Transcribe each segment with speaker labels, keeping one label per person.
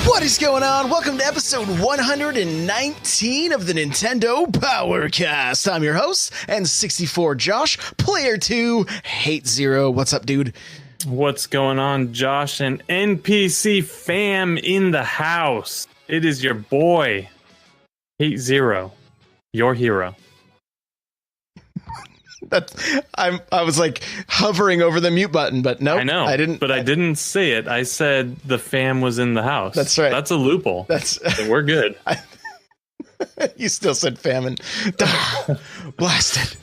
Speaker 1: What is going on? Welcome to episode 119 of the Nintendo Powercast. I'm your host, N64 Josh, player 2, Hate Zero. What's up, dude?
Speaker 2: What's going on, Josh? And NPC fam in the house. It is your boy, Hate Zero, your hero.
Speaker 1: I was like hovering over the mute button, but no,
Speaker 2: I know. I didn't say it. I said the fam was in the house.
Speaker 1: That's right.
Speaker 2: That's a loophole. So we're good.
Speaker 1: You still said famine. Blasted.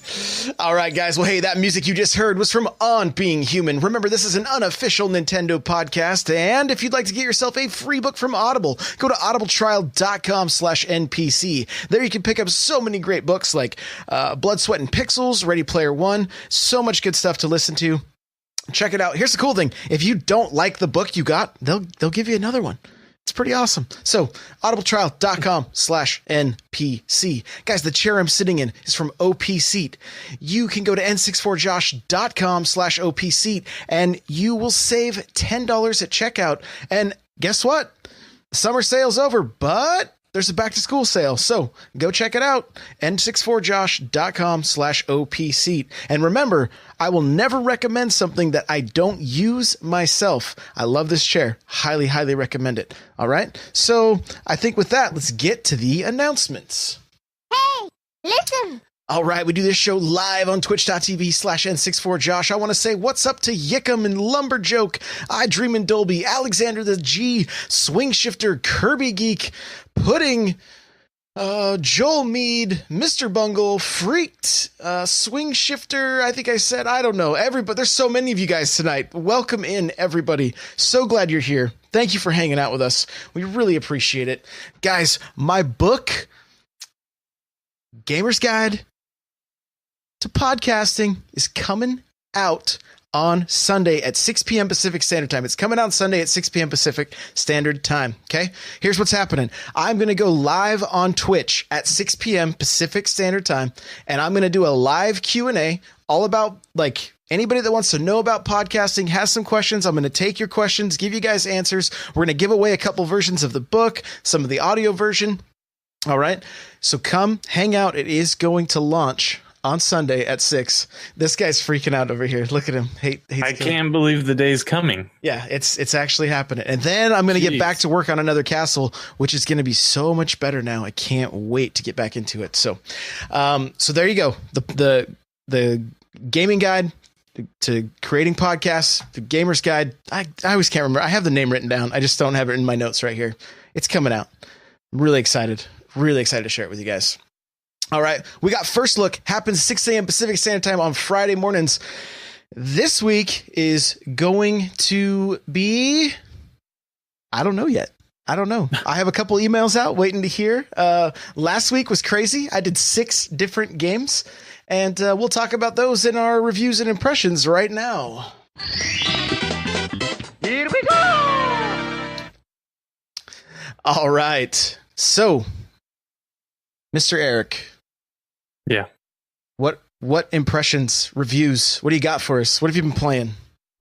Speaker 1: All right, guys. Well, hey, that music you just heard was from On Being Human. Remember, this is an unofficial Nintendo podcast. And if you'd like to get yourself a free book from Audible, go to audibletrial.com/NPC. There you can pick up so many great books like Blood, Sweat, and Pixels, Ready Player One. So much good stuff to listen to. Check it out. Here's the cool thing. If you don't like the book you got, they'll give you another one. It's pretty awesome. So, audibletrial.com/NPC. Guys, the chair I'm sitting in is from OP Seat. You can go to n64josh.com/OP Seat and you will save $10 at checkout. And guess what? Summer sale's over, but there's a back to school sale. So go check it out. n64josh.com/OP Seat. And remember, I will never recommend something that I don't use myself. I love this chair. Highly, highly recommend it. All right. So I think with that, let's get to the announcements.
Speaker 3: Hey, listen.
Speaker 1: All right, we do this show live on twitch.tv/N64Josh. I want to say what's up to Yickum and Lumberjoke, I Dream in Dolby, Alexander the G, Swing Shifter, Kirby Geek, Pudding, Joel Mead, Mr. Bungle, Freaked, Swing Shifter, I think I said, I don't know, everybody. There's so many of you guys tonight. Welcome in, everybody. So glad you're here. Thank you for hanging out with us. We really appreciate it. Guys, my book, Gamer's Guide to Podcasting, is coming out on Sunday at 6 p.m. Pacific Standard Time. It's coming out Sunday at 6 p.m. Pacific Standard Time. Okay, here's what's happening. I'm going to go live on Twitch at 6 p.m. Pacific Standard Time, and I'm going to do a live Q&A all about, like, anybody that wants to know about podcasting, has some questions. I'm going to take your questions, give you guys answers. We're going to give away a couple versions of the book, some of the audio version. All right, so come hang out. It is going to launch on Sunday at 6. This guy's freaking out over here. Look at him.
Speaker 2: I can't believe the day's coming.
Speaker 1: Yeah, it's actually happening. And then I'm going to get back to work on another castle, which is going to be so much better now. I can't wait to get back into it. So there you go. The gaming guide to creating podcasts, the gamer's guide. I always can't remember. I have the name written down. I just don't have it in my notes right here. It's coming out. I'm really excited. Really excited to share it with you guys. All right, we got First Look, happens 6 a.m. Pacific Standard Time on Friday mornings. This week is going to be, I don't know yet. I don't know. I have a couple emails out waiting to hear. Last week was crazy. I did 6 different games, and we'll talk about those in our reviews and impressions right now. Here we go! All right, so Mr. Eric.
Speaker 2: Yeah.
Speaker 1: What impressions, reviews, what do you got for us? What have you been playing?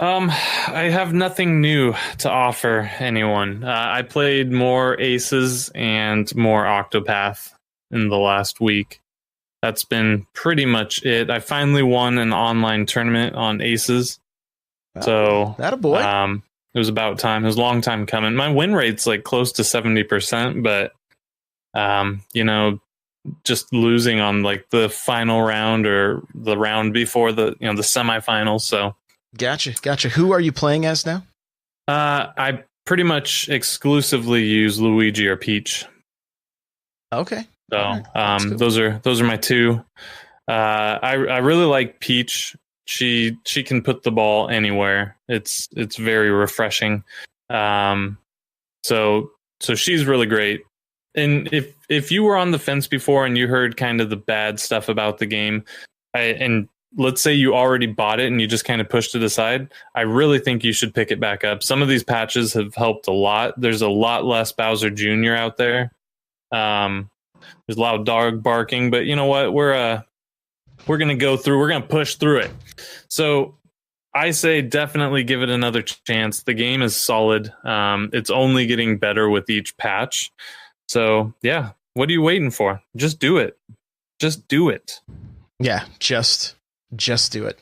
Speaker 2: I have nothing new to offer anyone. I played more Aces and more Octopath in the last week. That's been pretty much it. I finally won an online tournament on Aces. So
Speaker 1: that a boy.
Speaker 2: It was about time. It was a long time coming. My win rate's like close to 70%, but just losing on like the final round or the round before the semifinals. So
Speaker 1: gotcha. Who are you playing as now?
Speaker 2: I pretty much exclusively use Luigi or Peach.
Speaker 1: Okay.
Speaker 2: So those are my two. I really like Peach. She can put the ball anywhere. It's very refreshing. So she's really great. And if you were on the fence before and you heard kind of the bad stuff about the game, and let's say you already bought it and you just kind of pushed it aside, I really think you should pick it back up. Some of these patches have helped a lot. There's a lot less Bowser Jr. out there. There's a lot of dog barking, but you know what? We're going to go through. We're going to push through it. So I say definitely give it another chance. The game is solid. It's only getting better with each patch. So yeah, what are you waiting for? Just do it. Just do it.
Speaker 1: Yeah, just do it.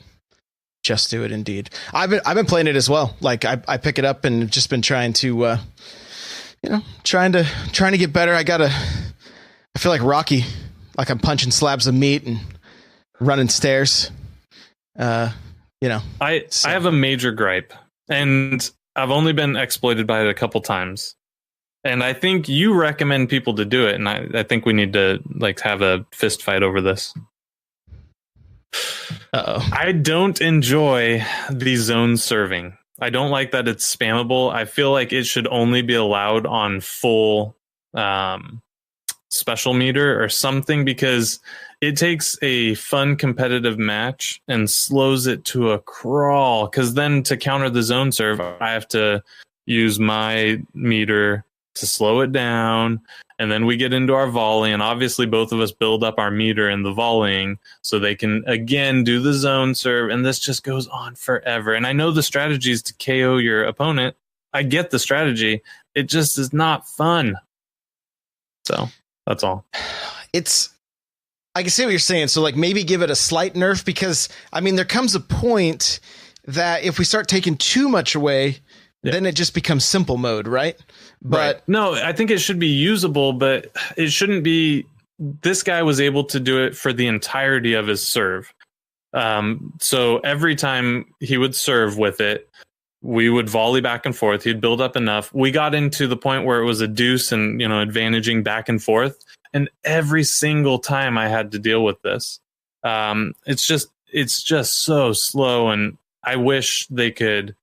Speaker 1: Just do it. Indeed. I've been playing it as well. Like I pick it up and just been trying to, trying to get better. I feel like Rocky, like I'm punching slabs of meat and running stairs.
Speaker 2: I have a major gripe, and I've only been exploited by it a couple times. And I think you recommend people to do it, and I think we need to have a fist fight over this.
Speaker 1: Uh-oh.
Speaker 2: I don't enjoy the zone serving. I don't like that it's spammable. I feel like it should only be allowed on full special meter or something, because it takes a fun competitive match and slows it to a crawl. Because then to counter the zone serve, I have to use my meter to slow it down. And then we get into our volley, and obviously both of us build up our meter in the volleying so they can again do the zone serve. And this just goes on forever. And I know the strategy is to KO your opponent. I get the strategy. It just is not fun. So that's all.
Speaker 1: I can see what you're saying. So maybe give it a slight nerf, because there comes a point that if we start taking too much away, then it just becomes simple mode, right? But
Speaker 2: no, I think it should be usable, but it shouldn't be. This guy was able to do it for the entirety of his serve. So every time he would serve with it, we would volley back and forth. He'd build up enough. We got into the point where it was a deuce and, advantaging back and forth. And every single time I had to deal with this. It's just so slow. And I wish they could,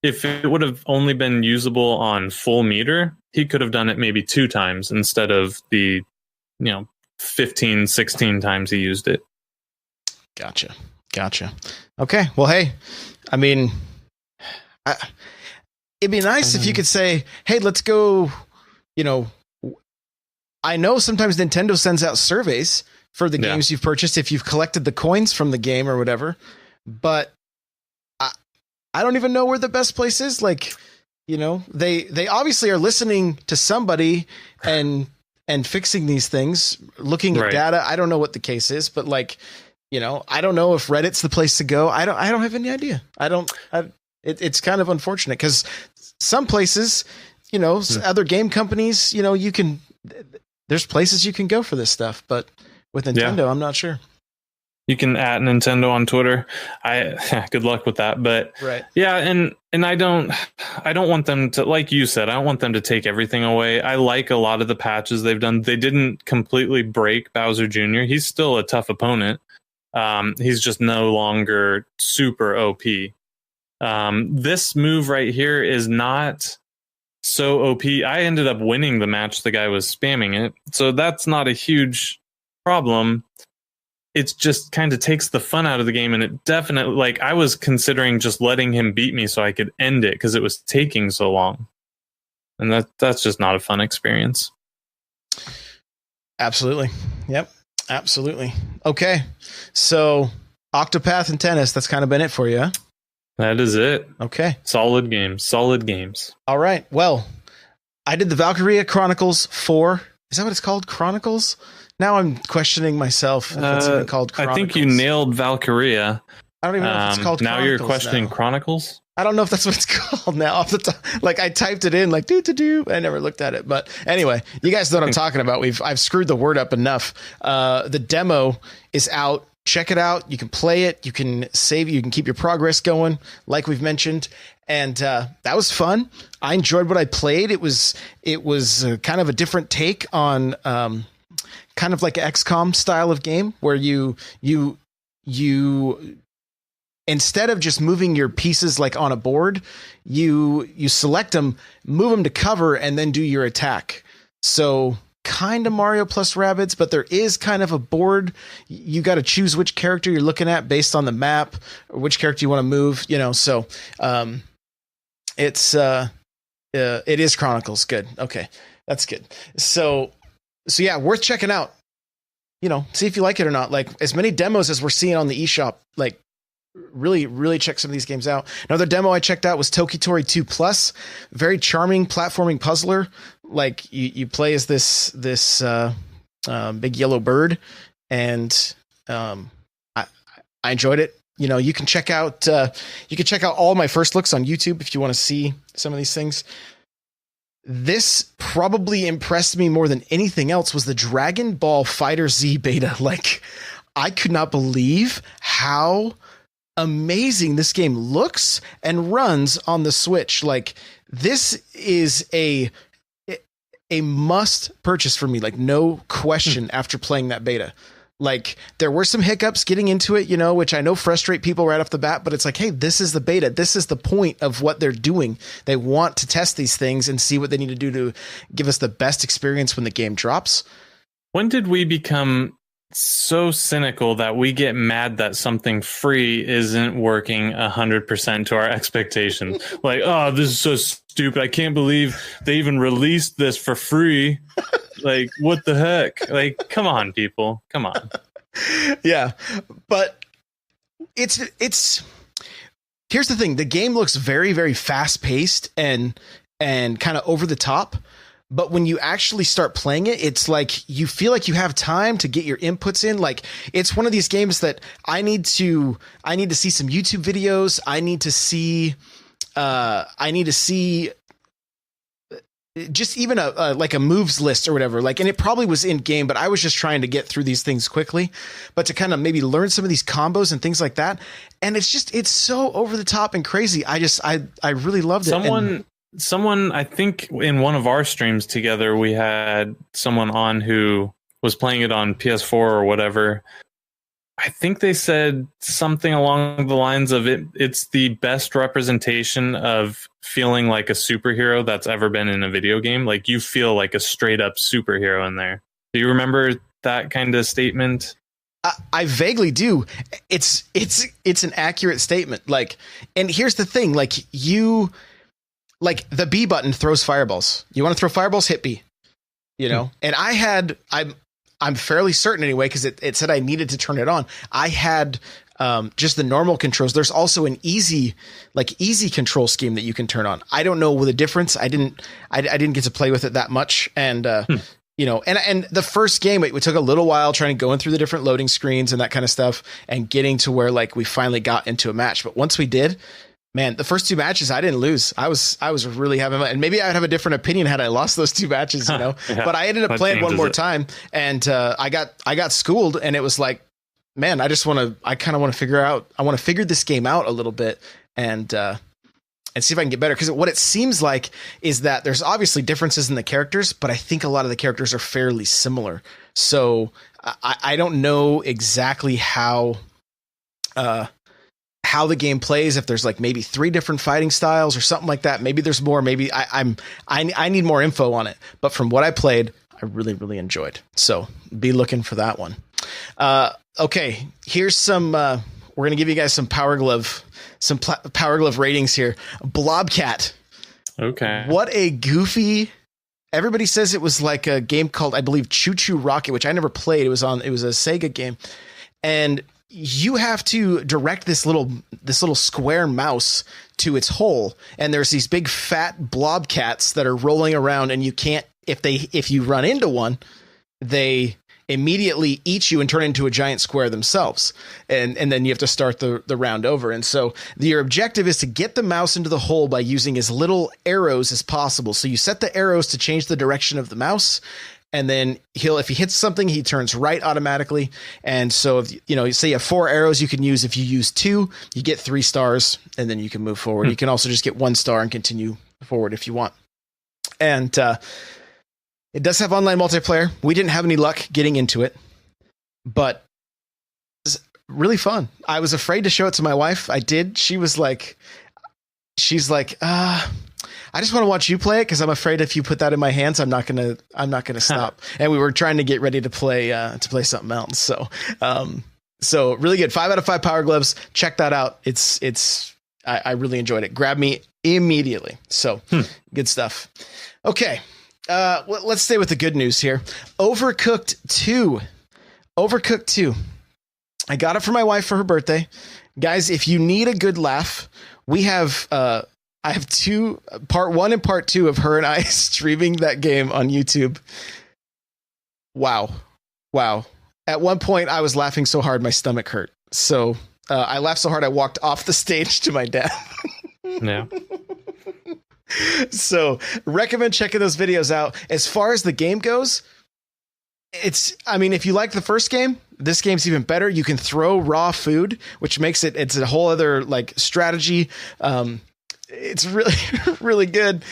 Speaker 2: if it would have only been usable on full meter, he could have done it maybe 2 times instead of the, 15, 16 times he used it.
Speaker 1: Gotcha. Okay. Well, hey, it'd be nice if you could say, hey, let's go, I know sometimes Nintendo sends out surveys for the games you've purchased if you've collected the coins from the game or whatever, but I don't even know where the best place is. They obviously are listening to somebody and fixing these things, looking at data. I don't know what the case is, but I don't know if Reddit's the place to go. I don't have any idea. It's kind of unfortunate, because some places, other game companies, there's places you can go for this stuff, but with Nintendo, I'm not sure.
Speaker 2: You can @ Nintendo on Twitter. Good luck with that. But yeah, and I don't want them to, like you said, I don't want them to take everything away. I like a lot of the patches they've done. They didn't completely break Bowser Jr. He's still a tough opponent. He's just no longer super OP. This move right here is not so OP. I ended up winning the match. The guy was spamming it. So that's not a huge problem. It just kind of takes the fun out of the game. And it definitely, I was considering just letting him beat me so I could end it, because it was taking so long. And that's just not a fun experience.
Speaker 1: Absolutely. Yep. Absolutely. Okay. So Octopath and tennis, that's kind of been it for you, huh?
Speaker 2: That is it.
Speaker 1: Okay.
Speaker 2: Solid games.
Speaker 1: All right. Well, I did the Valkyria Chronicles 4. Is that what it's called? Chronicles? Now I'm questioning myself if it's even called Chronicles.
Speaker 2: I think you nailed Valkyria.
Speaker 1: I don't even know if it's called
Speaker 2: now
Speaker 1: Chronicles.
Speaker 2: You're questioning Chronicles?
Speaker 1: I don't know if that's what it's called now. Off the top, I typed it in do. I never looked at it. But anyway, you guys know what I'm talking about. I've screwed the word up enough. The demo is out. Check it out. You can play it. You can save. You can keep your progress going, like we've mentioned. And that was fun. I enjoyed what I played. It was kind of a different take on kind of like an XCOM style of game, where you instead of just moving your pieces on a board, you select them, move them to cover, and then do your attack. So kind of Mario plus Rabbids, but there is kind of a board. You got to choose which character you're looking at based on the map, or which character you want to move, So it is Chronicles. Good. Okay. That's good. So yeah, worth checking out. See if you like it or not. As many demos as we're seeing on the eShop, really check some of these games out. Another demo I checked out was Tokitori 2 Plus. Very charming platforming puzzler. Like you play as this big yellow bird, and I enjoyed it. You know, you can check out all my first looks on YouTube if you want to see some of these things. This probably impressed me more than anything else was the Dragon Ball Fighter Z beta. Like, I could not believe how amazing this game looks and runs on the Switch. Like, this is a must purchase for me, like no question after playing that beta. Like, there were some hiccups getting into it, you know, which I know frustrate people right off the bat, but it's like, hey, this is the beta. This is the point of what they're doing. They want to test these things and see what they need to do to give us the best experience when the game drops.
Speaker 2: When did we become so cynical that we get mad that something free isn't working 100% to our expectation? Like, oh, this is so stupid. I can't believe they even released this for free. Like, what the heck? Like, come on, people. Come on.
Speaker 1: Yeah. But it's here's the thing. The game looks very, very fast paced and kind of over the top. But when you actually start playing it, it's like you feel like you have time to get your inputs in. Like, it's one of these games that I need to see some YouTube videos. I need to see just even a like a moves list or whatever. Like, and it probably was in game, but I was just trying to get through these things quickly, but to kind of maybe learn some of these combos and things like that. And it's so over the top and crazy. I really loved it.
Speaker 2: Someone, I think in one of our streams together, we had someone on who was playing it on PS4 or whatever. I think they said something along the lines of it's the best representation of feeling like a superhero that's ever been in a video game. Like, you feel like a straight up superhero in there. Do you remember that kind of statement?
Speaker 1: I vaguely do. It's an accurate statement. Like, and here's the thing, like the B button throws fireballs. You want to throw fireballs, hit B, you know? And I'm fairly certain anyway, because it said I needed to turn it on. I had just the normal controls. There's also an easy control scheme that you can turn on. I don't know the difference. I didn't get to play with it that much. And, you know, and the first game, it took a little while trying to go in through the different loading screens and that kind of stuff and getting to where like we finally got into a match. But once we did, man, the first two matches I didn't lose. I was really having fun. And maybe I'd have a different opinion had I lost those two matches, you know. Yeah, but I ended up playing one more time, and I got schooled, and it was like, man, I kind of want to figure this game out a little bit and see if I can get better. Because what it seems like is that there's obviously differences in the characters, but I think a lot of the characters are fairly similar. So I don't know exactly how the game plays, if there's like maybe 3 different fighting styles or something like that. Maybe there's more. Maybe I need more info on it. But from what I played, I really enjoyed. So be looking for that one. Okay, here's some. We're gonna give you guys some Power Glove ratings here. Blobcat.
Speaker 2: Okay.
Speaker 1: What a goofy. Everybody says it was like a game called, I believe, Choo Choo Rocket, which I never played. It was a Sega game, and you have to direct this little square mouse to its hole, and there's these big fat blobcats that are rolling around, and you can't, if you run into one, they immediately eat you and turn into a giant square themselves, and then you have to start the round over. And so your objective is to get the mouse into the hole by using as little arrows as possible. So you set the arrows to change the direction of the mouse, and then if he hits something, he turns right automatically. And so if you say you have 4 arrows you can use, if you use 2, you get 3 stars, and then you can move forward. You can also just get 1 star and continue forward if you want. And it does have online multiplayer. We didn't have any luck getting into it, but it's really fun. I was afraid to show it to my wife. I did. She's like, I just want to watch you play it, because I'm afraid if you put that in my hands, I'm not gonna stop. And we were trying to get ready to play something else. So really good. 5 out of 5 Power Gloves. Check that out. I really enjoyed it. Grabbed me immediately. So good stuff. Okay. Let's stay with the good news here. Overcooked 2. I got it for my wife for her birthday. Guys, if you need a good laugh, we have I have part 1 and part 2 of her and I streaming that game on YouTube. Wow. At one point I was laughing so hard my stomach hurt. So I laughed so hard I walked off the stage to my death.
Speaker 2: Yeah.
Speaker 1: So recommend checking those videos out. As far as the game goes, if you like the first game, this game's even better. You can throw raw food, which makes it's a whole other like strategy. It's really, really good.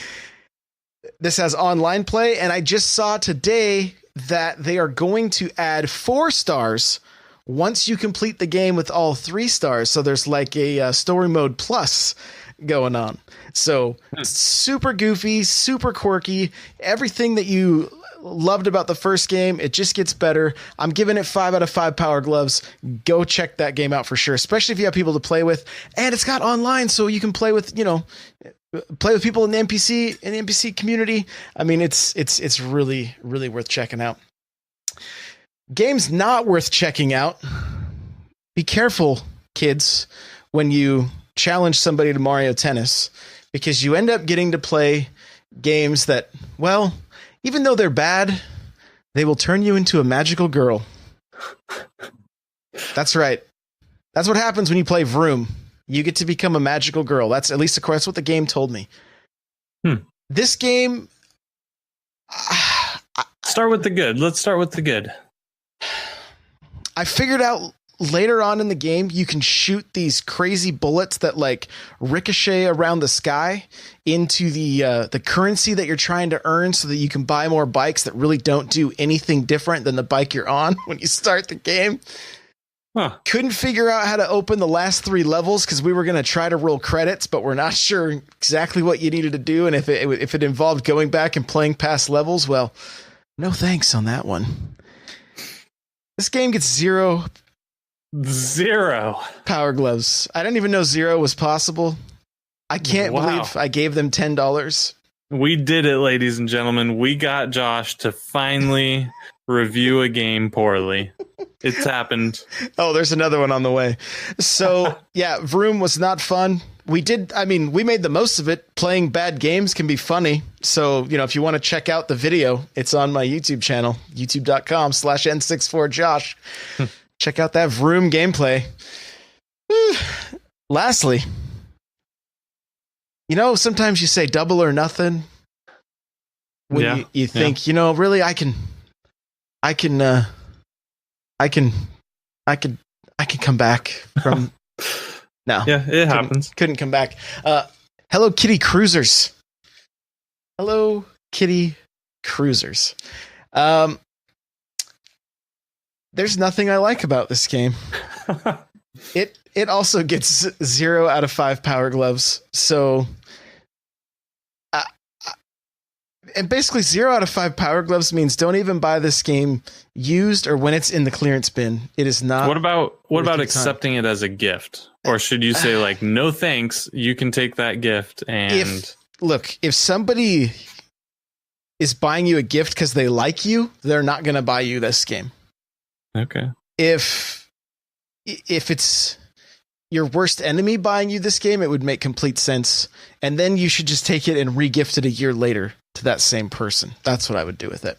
Speaker 1: This has online play, and I just saw today that they are going to add 4 stars once you complete the game with all 3 stars. So there's like a story mode plus going on. So super goofy, super quirky, everything that you loved about the first game, it just gets better. I'm giving it 5 out of 5 Power Gloves. Go check that game out for sure, especially if you have people to play with. And it's got online, so you can play with, play with people in the NPC community. I mean, it's really, really worth checking out. Games not worth checking out. Be careful, kids, when you challenge somebody to Mario Tennis, because you end up getting to play games that, well, even though they're bad, they will turn you into a magical girl. That's right. That's what happens when you play Vroom. You get to become a magical girl. That's at least, of course, what the game told me. This game...
Speaker 2: Start with the good. Let's start with the good.
Speaker 1: I figured out later on in the game, you can shoot these crazy bullets that like ricochet around the sky into the currency that you're trying to earn so that you can buy more bikes that really don't do anything different than the bike you're on when you start the game. Couldn't figure out how to open the last 3 levels because we were going to try to roll credits, but we're not sure exactly what you needed to do. And if it involved going back and playing past levels, well, no thanks on that one. This game gets 0 Power Gloves. I didn't even know 0 was possible. I can't believe I gave them $10.
Speaker 2: We did it, ladies and gentlemen. We got Josh to finally review a game poorly. It's happened.
Speaker 1: Oh, there's another one on the way. So, yeah, Vroom was not fun. We made the most of it. Playing bad games can be funny. So, if you want to check out the video, it's on my YouTube channel, youtube.com/N64Josh. Check out that Vroom gameplay. Lastly, sometimes you say double or nothing when you think, really I can come back from. No.
Speaker 2: Yeah, it happens.
Speaker 1: Couldn't come back. Hello Kitty Cruisers. Hello Kitty Cruisers. There's nothing I like about this game. It also gets 0 out of 5 Power Gloves. So, and basically 0 out of 5 Power Gloves means don't even buy this game used or when it's in the clearance bin. It is not.
Speaker 2: What about accepting it as a gift? Or should you say like, no thanks, you can take that gift and
Speaker 1: if somebody is buying you a gift because they like you, they're not going to buy you this game.
Speaker 2: Okay.
Speaker 1: If it's your worst enemy buying you this game, it would make complete sense. And then you should just take it and re-gift it a year later to that same person. That's what I would do with it.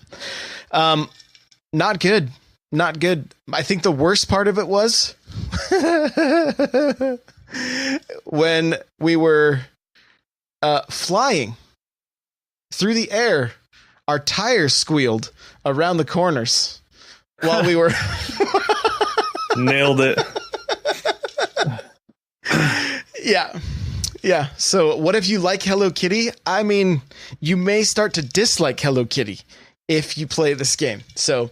Speaker 1: Not good. Not good. I think the worst part of it was when we were flying through the air, our tires squealed around the corners while we were
Speaker 2: nailed it.
Speaker 1: Yeah. So what if you like Hello Kitty? I mean, you may start to dislike Hello Kitty if you play this game. So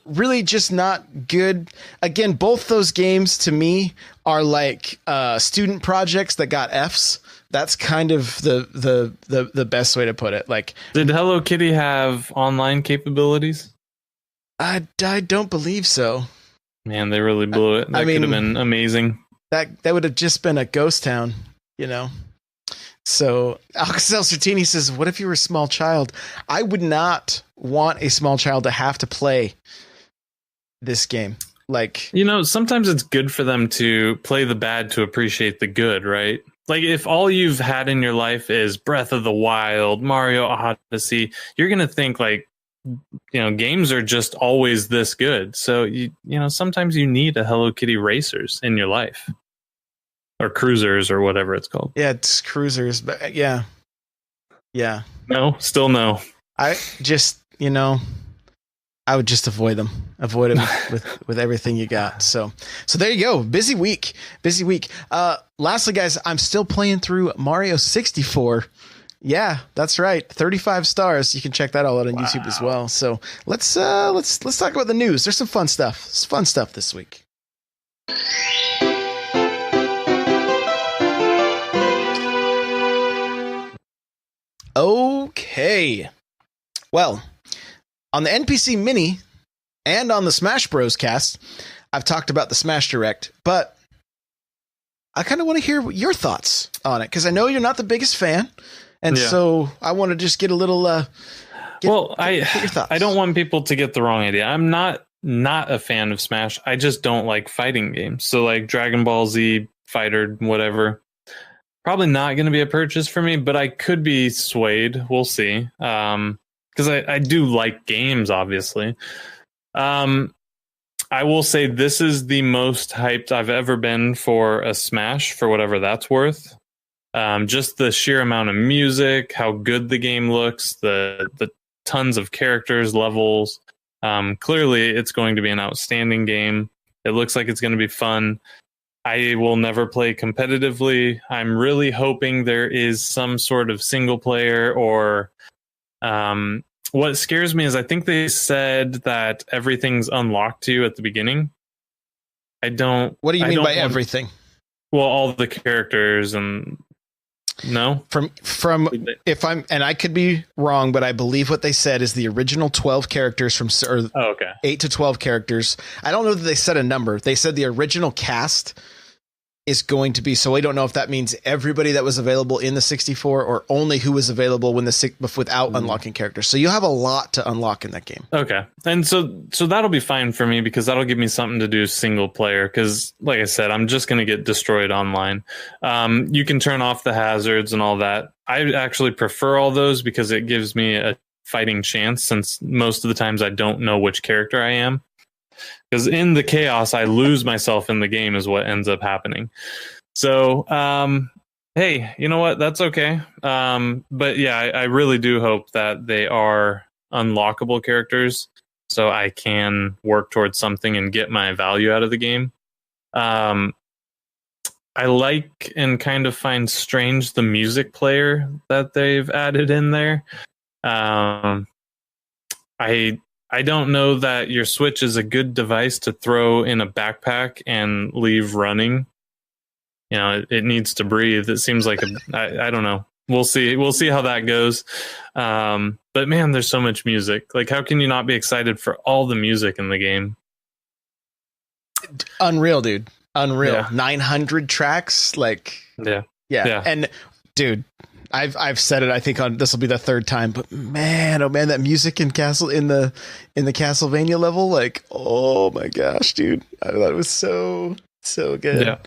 Speaker 1: really just not good. Again, both those games to me are like student projects that got Fs. That's kind of the best way to put it. Like,
Speaker 2: did Hello Kitty have online capabilities?
Speaker 1: I don't believe so.
Speaker 2: Man, they really blew it. That could have been amazing.
Speaker 1: That would have just been a ghost town, So Alcacel Sertini says, what if you were a small child? I would not want a small child to have to play this game. Like,
Speaker 2: sometimes it's good for them to play the bad to appreciate the good, right? Like if all you've had in your life is Breath of the Wild, Mario Odyssey, you're going to think like, games are just always this good. So, sometimes you need a Hello Kitty racers in your life, or cruisers or whatever it's called.
Speaker 1: Yeah, it's cruisers. But yeah.
Speaker 2: No, still no.
Speaker 1: I just, I would just avoid them with everything you got. So there you go. Busy week. Lastly, guys, I'm still playing through Mario 64. Yeah, that's right. 35 stars. You can check that all out on YouTube as well. So let's talk about the news. There's some fun stuff. It's fun stuff this week. Okay. Well, on the NPC Mini and on the Smash Bros. Cast, I've talked about the Smash Direct, but I kind of want to hear your thoughts on it because I know you're not the biggest fan, and so I want to just get a little. Get your thoughts.
Speaker 2: I don't want people to get the wrong idea. I'm not a fan of Smash. I just don't like fighting games. So like Dragon Ball Z, Fighter, whatever. Probably not going to be a purchase for me, but I could be swayed. We'll see. Because I do like games, obviously. I will say this is the most hyped I've ever been for a Smash, for whatever that's worth. Just the sheer amount of music, how good the game looks, the tons of characters, levels. Clearly, it's going to be an outstanding game. It looks like it's going to be fun. I will never play competitively. I'm really hoping there is some sort of single player or what scares me is I think they said that everything's unlocked to you at the beginning. What
Speaker 1: do you mean by everything?
Speaker 2: Well, all the characters and no.
Speaker 1: From if I'm, and I could be wrong, but I believe what they said is the original 12 characters or 8 to 12 characters. I don't know that they said a number. They said the original cast is going to be, so we don't know if that means everybody that was available in the 64 or only who was available when without unlocking characters. So you have a lot to unlock in that game.
Speaker 2: Okay. And so that'll be fine for me because that'll give me something to do single player. Cause like I said, I'm just going to get destroyed online. You can turn off the hazards and all that. I actually prefer all those because it gives me a fighting chance since most of the times I don't know which character I am. Because in the chaos, I lose myself in the game is what ends up happening. So, hey, you know what? That's okay. But yeah, I really do hope that they are unlockable characters so I can work towards something and get my value out of the game. I like and kind of find strange the music player that they've added in there. I don't know that your Switch is a good device to throw in a backpack and leave running. It needs to breathe. It seems like I don't know. We'll see. We'll see how that goes. But man, there's so much music. Like, how can you not be excited for all the music in the game?
Speaker 1: Unreal, dude. Unreal.
Speaker 2: Yeah.
Speaker 1: 900 tracks. Like, yeah. And dude, I've said it. I think this will be the third time, but man, oh man, that music in the Castlevania level, like, oh my gosh, dude, I thought it was so good.
Speaker 2: Yeah.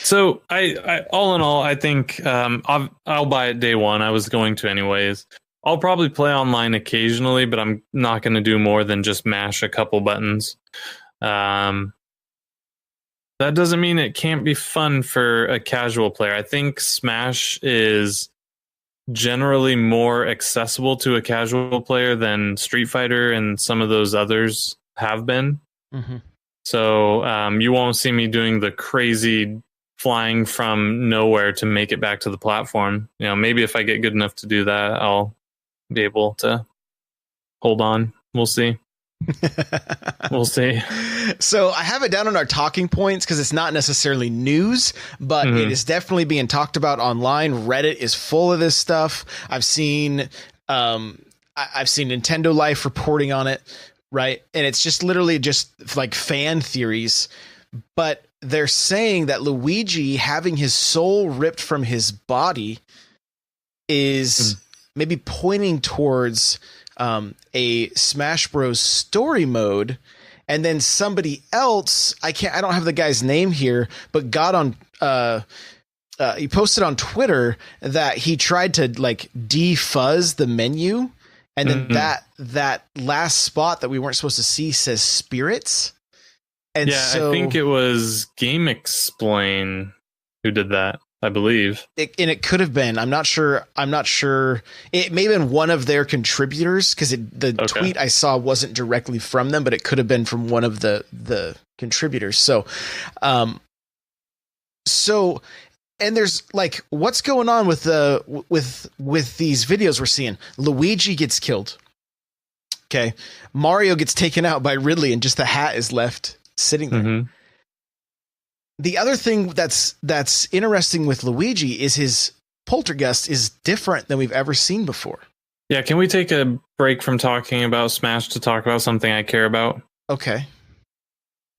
Speaker 2: So I all in all, I think I'll buy it day one. I was going to anyways. I'll probably play online occasionally, but I'm not going to do more than just mash a couple buttons. That doesn't mean it can't be fun for a casual player. I think Smash is generally more accessible to a casual player than Street Fighter and some of those others have been.
Speaker 1: Mm-hmm.
Speaker 2: So you won't see me doing the crazy flying from nowhere to make it back to the platform. Maybe if I get good enough to do that, I'll be able to hold on. We'll see. We'll see.
Speaker 1: So I have it down on our talking points because it's not necessarily news, but it is definitely being talked about online. Reddit is full of this stuff. I've seen Nintendo Life reporting on it, right? And it's just literally just like fan theories, but they're saying that Luigi having his soul ripped from his body is maybe pointing towards a Smash Bros. Story mode, and then somebody else, I don't have the guy's name here, but got on he posted on Twitter that he tried to like defuzz the menu, and then that last spot that we weren't supposed to see says spirits. And
Speaker 2: I think it was Game Explain who did that, I believe.
Speaker 1: It could have been. I'm not sure. It may have been one of their contributors, because the tweet I saw wasn't directly from them, but it could have been from one of the contributors. So, and there's like, what's going on with these videos we're seeing? Luigi gets killed. Okay. Mario gets taken out by Ridley, and just the hat is left sitting there. Mm-hmm. The other thing that's interesting with Luigi is his poltergust is different than we've ever seen before.
Speaker 2: Yeah, can we take a break from talking about Smash to talk about something I care about?
Speaker 1: Okay.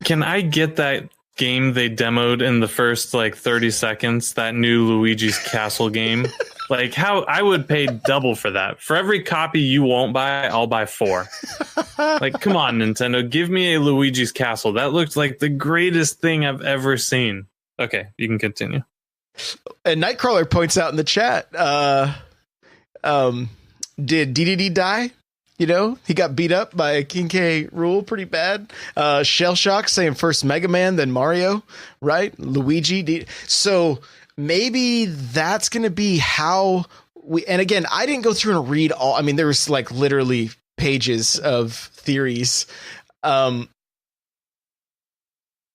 Speaker 2: Can I get that game they demoed in the first like 30 seconds, that new Luigi's Castle game? Like, how I would pay double for that. For every copy you won't buy, I'll buy 4. Like, come on, Nintendo, give me a Luigi's Castle. That looked like the greatest thing I've ever seen. Okay, you can continue.
Speaker 1: And Nightcrawler points out in the chat, did DDD die? You know, he got beat up by King K. Rool pretty bad. Shell Shock saying first Mega Man, then Mario, right? Luigi. So maybe that's going to be how we, and again, I didn't go through and read all, I mean, there was like literally pages of theories.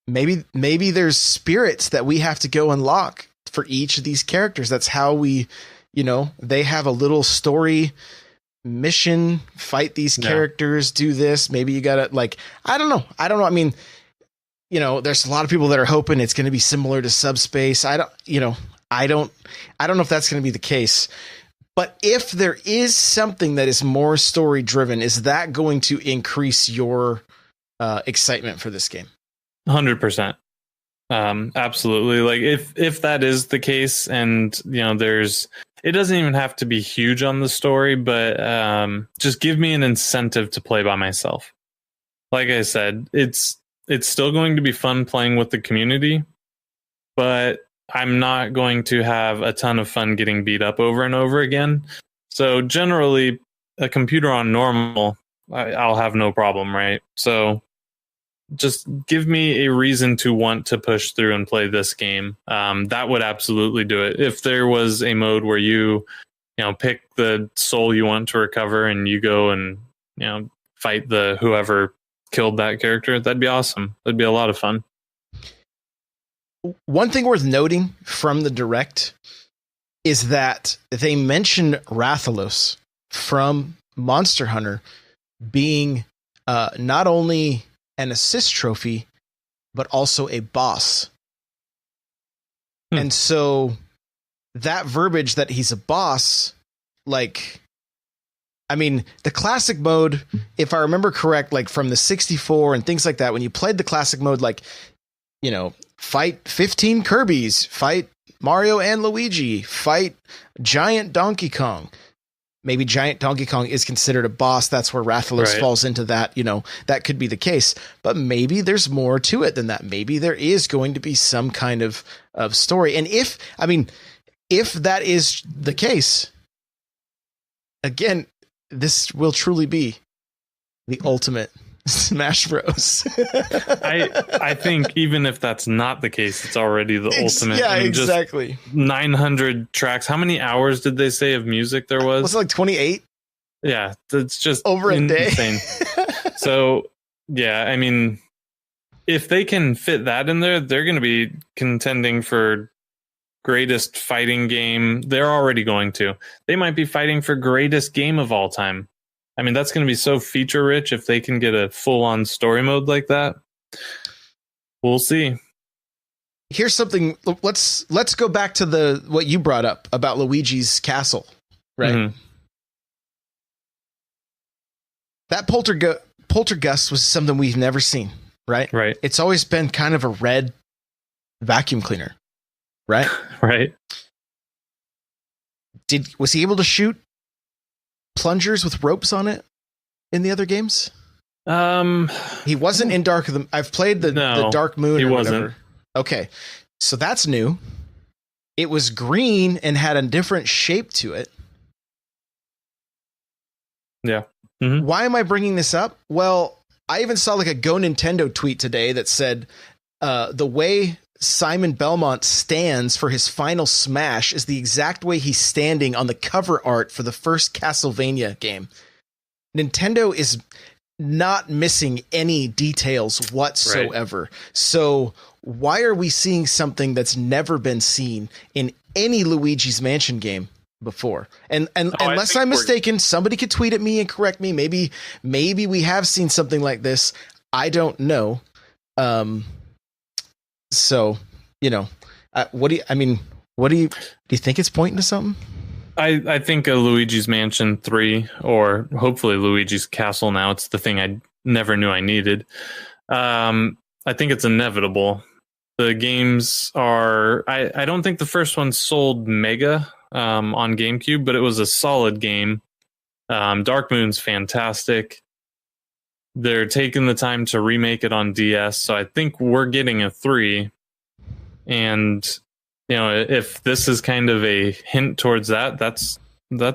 Speaker 1: Maybe there's spirits that we have to go unlock for each of these characters. That's how we, they have a little story mission, fight these characters, do this. Maybe you gotta I don't know. I mean, there's a lot of people that are hoping it's going to be similar to Subspace. I don't know if that's going to be the case, but if there is something that is more story driven, is that going to increase your excitement for this game?
Speaker 2: 100%. Absolutely. Like if that is the case, and it doesn't even have to be huge on the story, but just give me an incentive to play by myself. Like I said, it's still going to be fun playing with the community, but I'm not going to have a ton of fun getting beat up over and over again. So generally, a computer on normal, I'll have no problem, right? So just give me a reason to want to push through and play this game. That would absolutely do it. If there was a mode where you pick the soul you want to recover and you go and, fight the whoever killed that character, that'd be awesome. That'd be a lot of fun.
Speaker 1: One thing worth noting from the Direct is that they mentioned Rathalos from Monster Hunter being not only an assist trophy, but also a boss. And so that verbiage that he's a boss, the classic mode, if I remember correct, from the 64 and things like that, when you played the classic mode, fight 15 Kirbys, fight Mario and Luigi, fight Giant Donkey Kong. Maybe Giant Donkey Kong is considered a boss. That's where Rathalos falls into that. That could be the case. But maybe there's more to it than that. Maybe there is going to be some kind of story. And if that is the case, again, this will truly be the ultimate Smash Bros.
Speaker 2: I think even if that's not the case, it's already the ultimate.
Speaker 1: Yeah, exactly.
Speaker 2: Just 900 tracks. How many hours did they say of music there was?
Speaker 1: Was it 28?
Speaker 2: Yeah, it's just
Speaker 1: over a day.
Speaker 2: So, yeah, if they can fit that in there, they're going to be contending for greatest fighting game. They're already going to. They might be fighting for greatest game of all time. That's going to be so feature rich if they can get a full on story mode like that. We'll see.
Speaker 1: Here's something. Let's go back to what you brought up about Luigi's Castle, right? Mm-hmm. That poltergust was something we've never seen, right?
Speaker 2: Right.
Speaker 1: It's always been kind of a red vacuum cleaner, right?
Speaker 2: Right.
Speaker 1: Was he able to shoot plungers with ropes on it in the other games? He wasn't in Dark of the. I've played the Dark Moon.
Speaker 2: He
Speaker 1: or
Speaker 2: wasn't.
Speaker 1: Whatever. Okay, so that's new. It was green and had a different shape to it.
Speaker 2: Yeah. Mm-hmm.
Speaker 1: Why am I bringing this up? Well, I even saw like a Go Nintendo tweet today that said the way Simon Belmont stands for his final smash is the exact way he's standing on the cover art for the first Castlevania game. Nintendo is not missing any details whatsoever. Right. So why are we seeing something that's never been seen in any Luigi's Mansion game before? And unless I'm mistaken, somebody could tweet at me and correct me. Maybe we have seen something like this. I don't know. So, what do you think it's pointing to something?
Speaker 2: I think a Luigi's Mansion 3 or hopefully Luigi's Castle now. It's the thing I never knew I needed. I think it's inevitable. The games are... I don't think the first one sold mega on GameCube, but it was a solid game. Dark Moon's fantastic. They're taking the time to remake it on DS, so I think we're getting a 3. And if this is kind of a hint towards that, that's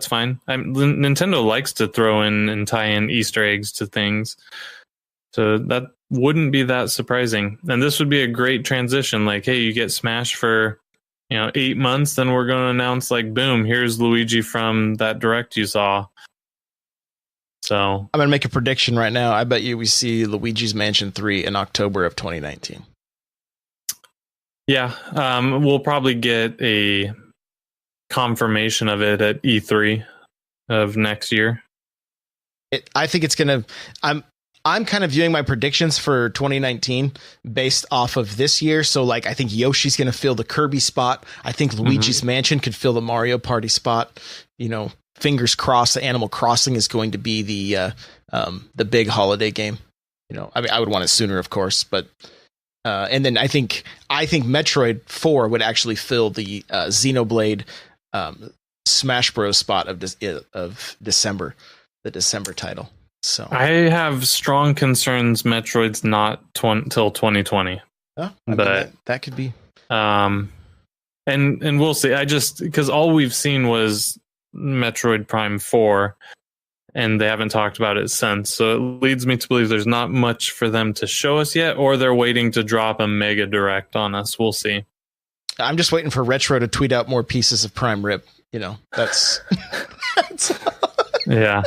Speaker 2: fine. Nintendo likes to throw in and tie in Easter eggs to things, so that wouldn't be that surprising. And this would be a great transition. Like, hey, you get Smash for 8 months, then we're going to announce like, boom, here's Luigi from that direct you saw. So I'm
Speaker 1: going to make a prediction right now. I bet you we see Luigi's Mansion 3 in October of 2019.
Speaker 2: Yeah, we'll probably get a confirmation of it at E3 of next year.
Speaker 1: I think it's going to... I'm kind of viewing my predictions for 2019 based off of this year. So like, I think Yoshi's going to fill the Kirby spot. I think Luigi's Mansion could fill the Mario Party spot. Fingers crossed, the Animal Crossing is going to be the big holiday game. I would want it sooner, of course, but and then I think Metroid 4 would actually fill the Xenoblade Smash Bros spot of December, the December title. So
Speaker 2: I have strong concerns Metroid's not till 2020. But
Speaker 1: that could be.
Speaker 2: And we'll see. Because all we've seen was Metroid Prime 4, and they haven't talked about it since. So it leads me to believe there's not much for them to show us yet, or they're waiting to drop a mega direct on us. We'll see.
Speaker 1: I'm just waiting for Retro to tweet out more pieces of Prime Rip. That's
Speaker 2: yeah.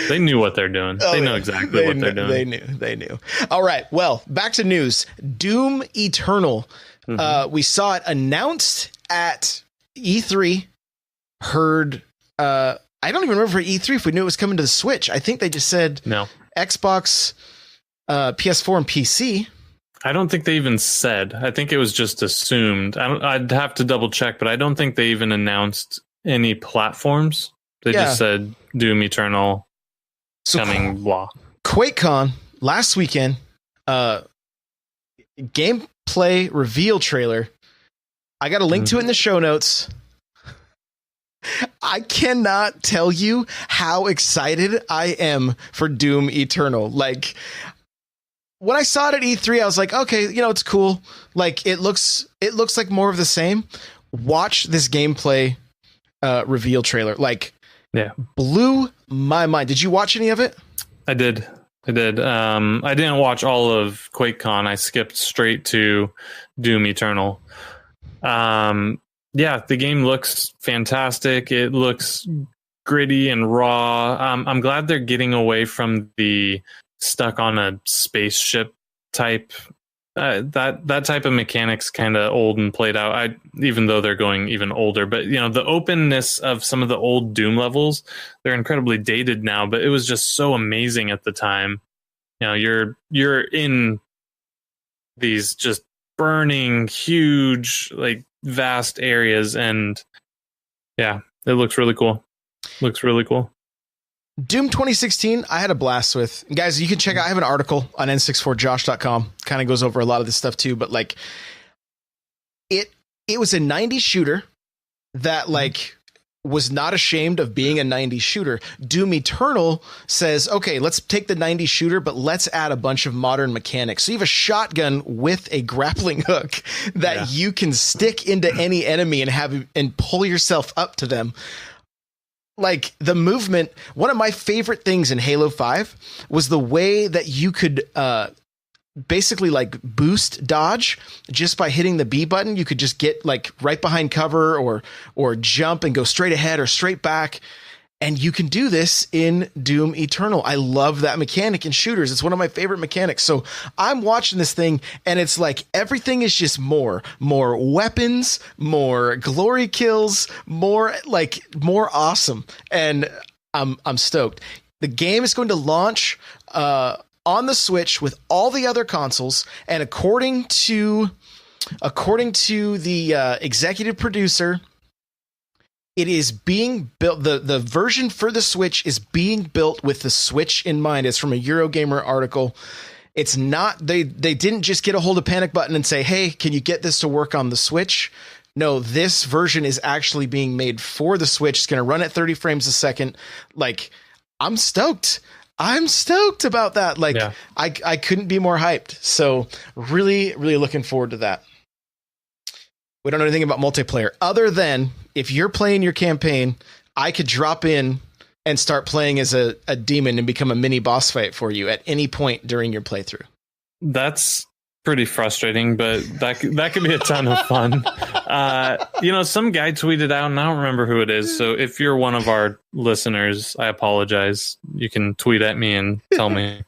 Speaker 2: They knew what they're doing. They know exactly what they're doing.
Speaker 1: They knew. All right. Well, back to news. Doom Eternal. We saw it announced at E3. Heard. I don't even remember for E3 if we knew it was coming to the Switch. I think they just said
Speaker 2: no.
Speaker 1: Xbox, PS4, and PC.
Speaker 2: I don't think they even said. I think it was just assumed. I'd have to double check, but I don't think they even announced any platforms. They just said Doom Eternal coming, blah.
Speaker 1: QuakeCon last weekend, gameplay reveal trailer. I got a link to it in the show notes. I cannot tell you how excited I am for Doom Eternal. Like, when I saw it at E3, I was like, okay, it's cool. Like, it looks like more of the same. Watch this gameplay reveal trailer. Like, blew my mind. Did you watch any of it?
Speaker 2: I did. I didn't watch all of QuakeCon. I skipped straight to Doom Eternal. The game looks fantastic. It looks gritty and raw. I'm glad they're getting away from the stuck on a spaceship type. That type of mechanic's kind of old and played out. Even though they're going even older, but the openness of some of the old Doom levels, they're incredibly dated now. But it was just so amazing at the time. You're in these just burning, huge, like vast areas, and it looks really cool. Doom
Speaker 1: 2016, I had a blast with. Guys, you can check out, I have an article on n64josh.com. Kind of goes over a lot of this stuff too, but like it was a 90s shooter that like was not ashamed of being a 90s shooter. Doom Eternal says, okay, let's take the 90s shooter, but let's add a bunch of modern mechanics. So you have a shotgun with a grappling hook that you can stick into any enemy and pull yourself up to them. Like the movement, one of my favorite things in Halo 5 was the way that you could basically like boost dodge just by hitting the B button. You could just get like right behind cover or jump and go straight ahead or straight back. And you can do this in Doom Eternal. I love that mechanic in shooters. It's one of my favorite mechanics. So I'm watching this thing and it's like everything is just more weapons, more glory kills, more awesome. And I'm stoked. The game is going to launch on the Switch with all the other consoles, and according to the executive producer, it is being built. The version for the Switch is being built with the Switch in mind. It's from a Eurogamer article. It's not they didn't just get a hold of Panic Button and say, "Hey, can you get this to work on the Switch?" No, this version is actually being made for the Switch. It's going to run at 30 frames a second. Like, I'm stoked. I'm stoked about that. Like, I couldn't be more hyped. So really, really looking forward to that. We don't know anything about multiplayer other than if you're playing your campaign, I could drop in and start playing as a demon and become a mini boss fight for you at any point during your playthrough.
Speaker 2: That's pretty frustrating, but that could be a ton of fun. Some guy tweeted out, and I don't remember who it is. So if you're one of our listeners, I apologize. You can tweet at me and tell me.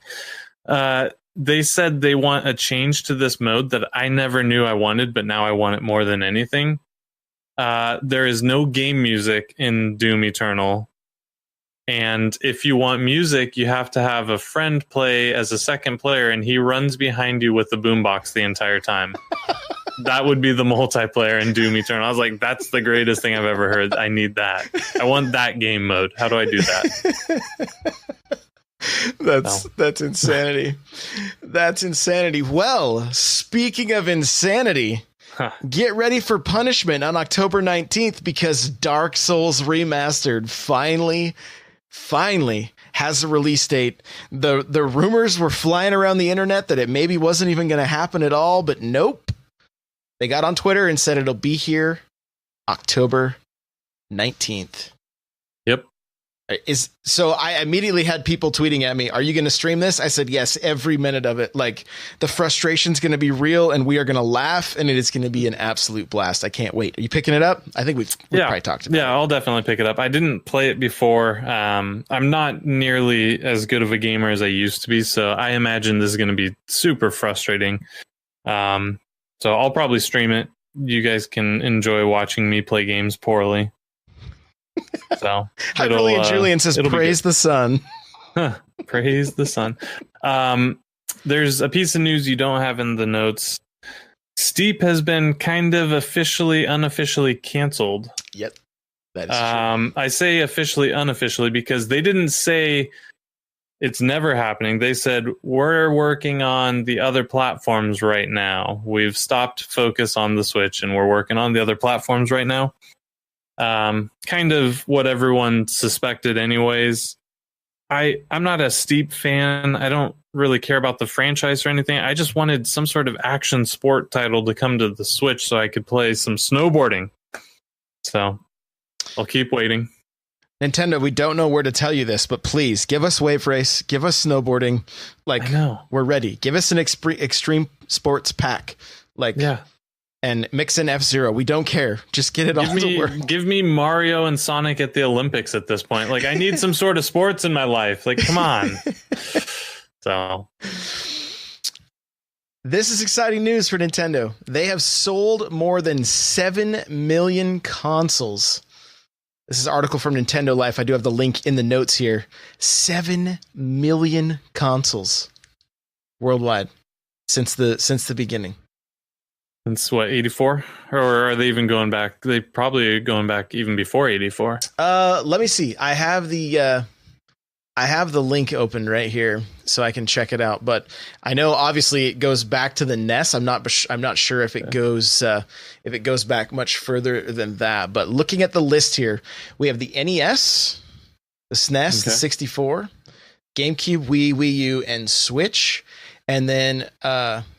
Speaker 2: They said they want a change to this mode that I never knew I wanted, but now I want it more than anything. There is no game music in Doom Eternal. And if you want music, you have to have a friend play as a second player, and he runs behind you with the boombox the entire time. That would be the multiplayer in Doom Eternal. I was like, that's the greatest thing I've ever heard. I need that. I want that game mode. How do I do that?
Speaker 1: That's insanity. That's insanity. Well, speaking of insanity, get ready for punishment on October 19th because Dark Souls Remastered finally has a release date. The rumors were flying around the internet that it maybe wasn't even going to happen at all, but nope. They got on Twitter and said it'll be here October 19th.
Speaker 2: Yep.
Speaker 1: So I immediately had people tweeting at me, "Are you going to stream this?" I said, "Yes, every minute of it." Like, the frustration's going to be real and we are going to laugh and it is going to be an absolute blast. I can't wait. Are you picking it up? I think we've probably talked about it.
Speaker 2: Yeah, I'll definitely pick it up. I didn't play it before. I'm not nearly as good of a gamer as I used to be, so I imagine this is going to be super frustrating. So I'll probably stream it. You guys can enjoy watching me play games poorly. So
Speaker 1: Brilliant Julian says, "Praise the sun."
Speaker 2: Praise the sun. There's a piece of news you don't have in the notes. Steep has been kind of unofficially canceled.
Speaker 1: Yep, that is true.
Speaker 2: I say officially, unofficially because they didn't say it's never happening. They said we're working on the other platforms right now. We've stopped focus on the Switch and we're working on the other platforms right now. Kind of what everyone suspected anyways. I'm not a Steep fan. I don't really care about the franchise or anything. I just wanted some sort of action sport title to come to the Switch so I could play some snowboarding. So I'll keep waiting.
Speaker 1: Nintendo, we don't know where to tell you this, but please give us Wave Race, give us snowboarding. Like, we're ready. Give us an extreme sports pack. Like, and mix in F-Zero. We don't care. Just get it all to work.
Speaker 2: Give me Mario and Sonic at the Olympics at this point. Like, I need some sort of sports in my life. Like, come on. So
Speaker 1: this is exciting news for Nintendo. They have sold more than 7 million consoles. This is an article from Nintendo Life. I do have the link in the notes here. 7 million consoles worldwide since the beginning.
Speaker 2: Since what, 84? Or are they even going back? They probably are going back even before 84.
Speaker 1: Let me see. I have the I have the link open right here so I can check it out. But I know obviously it goes back to the NES. I'm not sure if it goes back much further than that. But looking at the list here, we have the NES, the SNES, the 64, GameCube, Wii U, and Switch. And then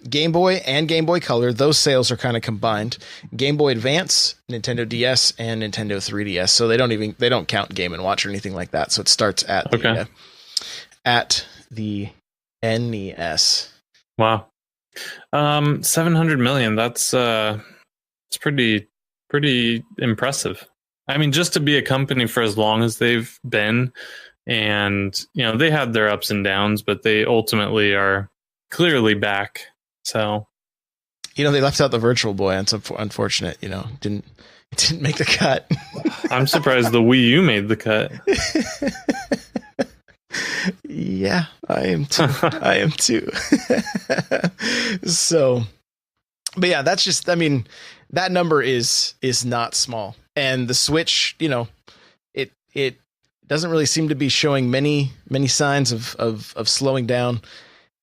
Speaker 1: Game Boy and Game Boy Color, those sales are kind of combined. Game Boy Advance, Nintendo DS, and Nintendo 3DS. So they don't count Game & Watch or anything like that. So it starts at the NES.
Speaker 2: Wow, 700 million. That's it's pretty impressive. I mean, just to be a company for as long as they've been, and they had their ups and downs, but they ultimately are clearly back. So
Speaker 1: they left out the Virtual Boy. It's unfortunate. It didn't make the cut.
Speaker 2: I'm surprised the Wii U made the cut.
Speaker 1: Yeah, I am too. So, but yeah, that's just, I mean, that number is not small. And the Switch, it doesn't really seem to be showing many signs of slowing down.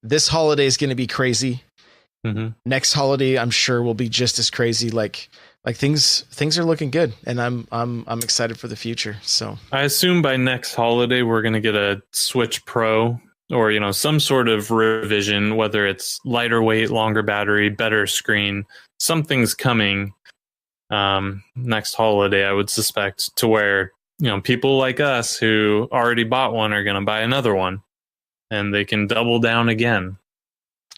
Speaker 1: This holiday is going to be crazy. Mm-hmm. Next holiday, I'm sure, will be just as crazy. Like things are looking good, and I'm excited for the future. So
Speaker 2: I assume by next holiday we're going to get a Switch Pro or some sort of revision, whether it's lighter weight, longer battery, better screen. Something's coming next holiday, I would suspect, to where people like us who already bought one are going to buy another one. And they can double down again.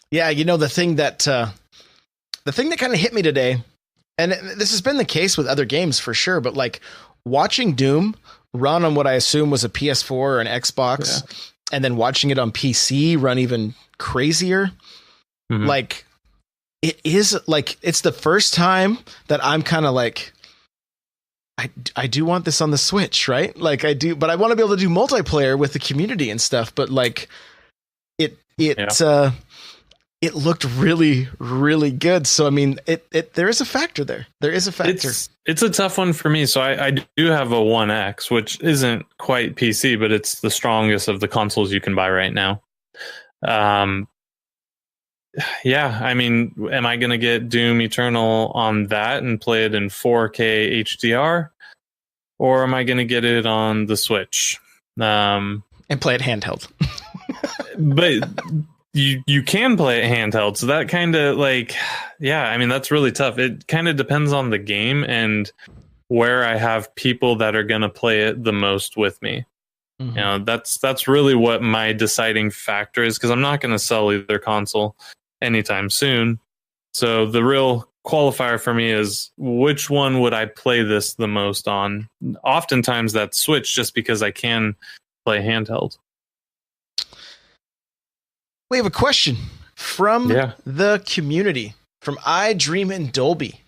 Speaker 1: Yeah, the thing that kind of hit me today, and this has been the case with other games for sure, but like watching Doom run on what I assume was a PS4 or an Xbox, and then watching it on PC run even crazier, like it is like it's the first time that I'm kind of like, I do want this on the Switch, right? Like I do, but I want to be able to do multiplayer with the community and stuff. But like it looked really, really good. So I mean, there is a factor there. There is a factor.
Speaker 2: It's a tough one for me. So I do have a One X, which isn't quite PC, but it's the strongest of the consoles you can buy right now. Yeah, I mean, am I going to get Doom Eternal on that and play it in 4K HDR? Or am I going to get it on the Switch?
Speaker 1: And play it handheld.
Speaker 2: But you can play it handheld. So that kind of I mean, that's really tough. It kind of depends on the game and where I have people that are going to play it the most with me. Mm-hmm. That's really what my deciding factor is, because I'm not going to sell either console anytime soon. So the real qualifier for me is which one would I play this the most on? Oftentimes that's Switch, just because I can play handheld.
Speaker 1: We have a question from the community, from I Dream in Dolby,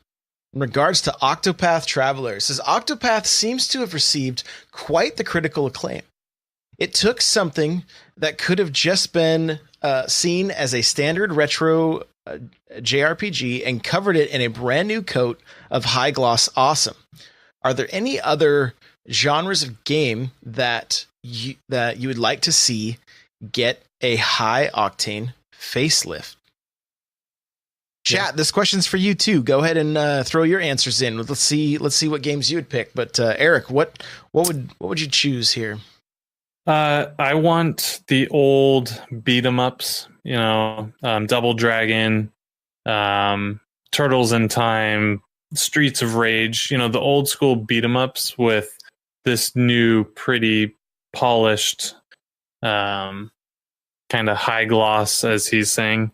Speaker 1: in regards to Octopath Traveler. It says Octopath seems to have received quite the critical acclaim. It took something that could have just been seen as a standard retro JRPG and covered it in a brand new coat of high gloss awesome. Are there any other genres of game that you would like to see get a high octane facelift? Chat, this question's for you too. Go ahead and throw your answers in. Let's see what games you would pick. But Eric, what would you choose here?
Speaker 2: I want the old beat 'em ups, Double Dragon, Turtles in Time, Streets of Rage, the old school beat 'em ups with this new pretty polished kind of high gloss, as he's saying,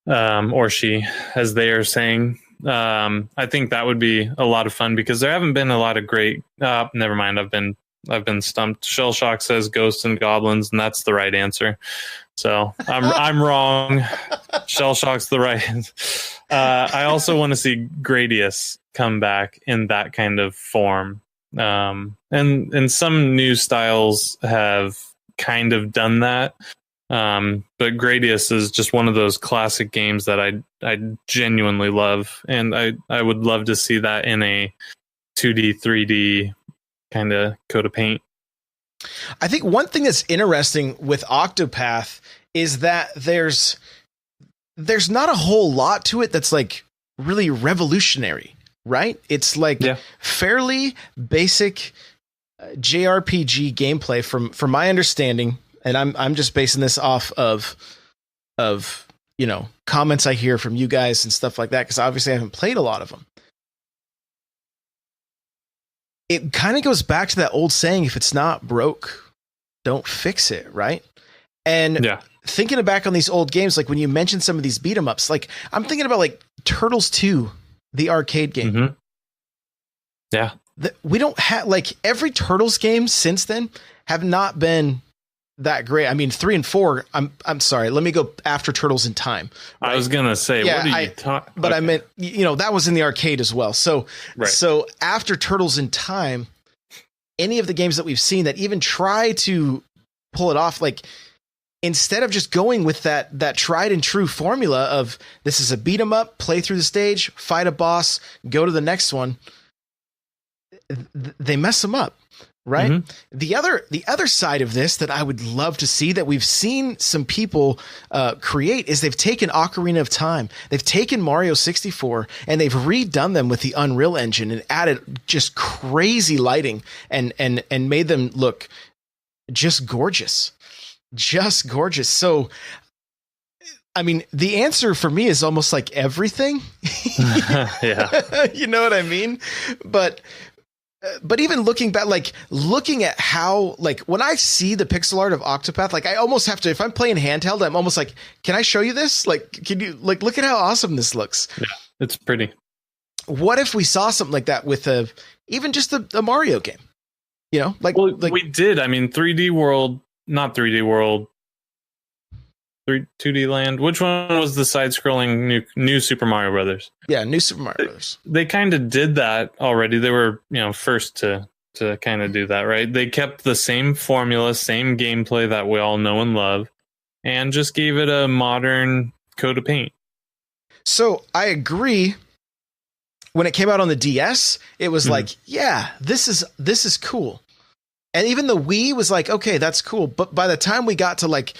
Speaker 2: or she, as they are saying. I think that would be a lot of fun, because there haven't been a lot of great never mind, I've been stumped. Shell Shock says Ghosts and Goblins, and that's the right answer. So I'm wrong. Shell Shock's the right. I also want to see Gradius come back in that kind of form. And some new styles have kind of done that. But Gradius is just one of those classic games that I genuinely love, and I would love to see that in a 2D, 3D kind of coat of paint.
Speaker 1: I think one thing that's interesting with Octopath is that there's not a whole lot to it that's like really revolutionary, right? It's like fairly basic JRPG gameplay from my understanding, and I'm just basing this off of comments I hear from you guys and stuff like that, because obviously I haven't played a lot of them. It kind of goes back to that old saying, if it's not broke, don't fix it, right? And thinking back on these old games, like when you mentioned some of these beat 'em ups, like I'm thinking about like Turtles 2, the arcade game.
Speaker 2: Mm-hmm. Yeah.
Speaker 1: We don't have, like, every Turtles game since then have not been that great. I mean, 3 and 4, I'm sorry, let me go after Turtles in Time. Right?
Speaker 2: I was going to say, what are you talking about?
Speaker 1: But I meant, that was in the arcade as well. So after Turtles in Time, any of the games that we've seen that even try to pull it off, like, instead of just going with that tried and true formula of this is a beat 'em up, play through the stage, fight a boss, go to the next one, they mess them up. Right. Mm-hmm. The other side of this that I would love to see, that we've seen some people create, is they've taken Ocarina of Time, they've taken Mario 64, and they've redone them with the Unreal Engine and added just crazy lighting and made them look just gorgeous. So, I mean, the answer for me is almost like everything.
Speaker 2: Yeah.
Speaker 1: You know what I mean? But even looking back, like looking at how, like when I see the pixel art of Octopath, like I almost have to, if I'm playing handheld, I'm almost like, can I show you this? Like, can you look at how awesome this looks?
Speaker 2: Yeah, it's pretty.
Speaker 1: What if we saw something like that with even just a Mario game?
Speaker 2: We did. I mean, 2D Land. Which one was the side-scrolling new Super Mario Brothers?
Speaker 1: Yeah, New Super Mario Brothers.
Speaker 2: They kind of did that already. They were, first to kind of do that, right? They kept the same formula, same gameplay that we all know and love, and just gave it a modern coat of paint.
Speaker 1: So I agree. When it came out on the DS, it was like, yeah, this is cool. And even the Wii was like, okay, that's cool. But by the time we got to like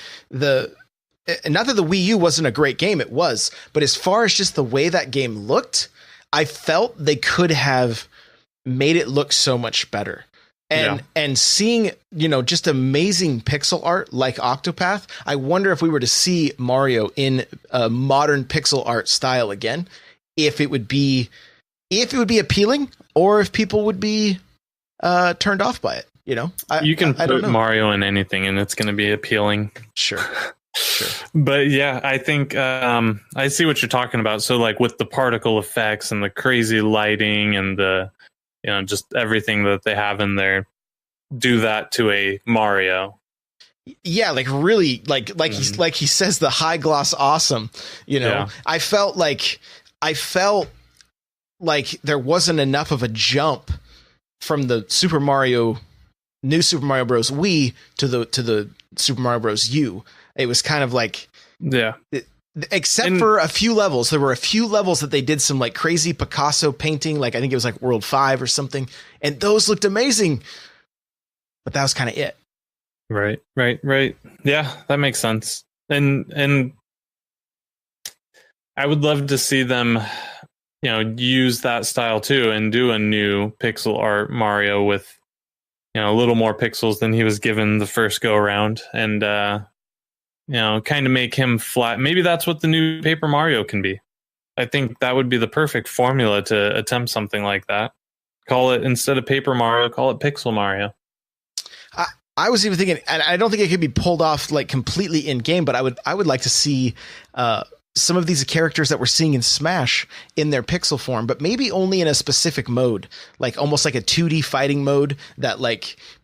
Speaker 1: not that the Wii U wasn't a great game, it was, but as far as just the way that game looked, I felt they could have made it look so much better. And seeing, just amazing pixel art like Octopath, I wonder if we were to see Mario in a modern pixel art style again, if it would be appealing, or if people would be turned off by it.
Speaker 2: You can put Mario in anything and it's going to be appealing.
Speaker 1: Sure.
Speaker 2: But yeah, I think I see what you're talking about. So like with the particle effects and the crazy lighting and the just everything that they have in there, do that to a Mario.
Speaker 1: Yeah, like really like he says, the high gloss awesome. I felt like there wasn't enough of a jump from the new Super Mario Bros. Wii to the Super Mario Bros. U. It was kind of like, except for a few levels. There were a few levels that they did some like crazy Picasso painting. Like I think it was like World 5 or something. And those looked amazing. But that was kind of it.
Speaker 2: Right. Yeah, that makes sense. And I would love to see them, use that style too and do a new pixel art Mario with, a little more pixels than he was given the first go around. And, kind of make him flat. Maybe that's what the new Paper Mario can be. I think that would be the perfect formula to attempt something like that. Call it, instead of Paper Mario, call it Pixel Mario.
Speaker 1: I was even thinking, and I don't think it could be pulled off like completely in game, but I would like to see some of these characters that we're seeing in Smash in their pixel form, but maybe only in a specific mode, like almost like a 2D fighting mode that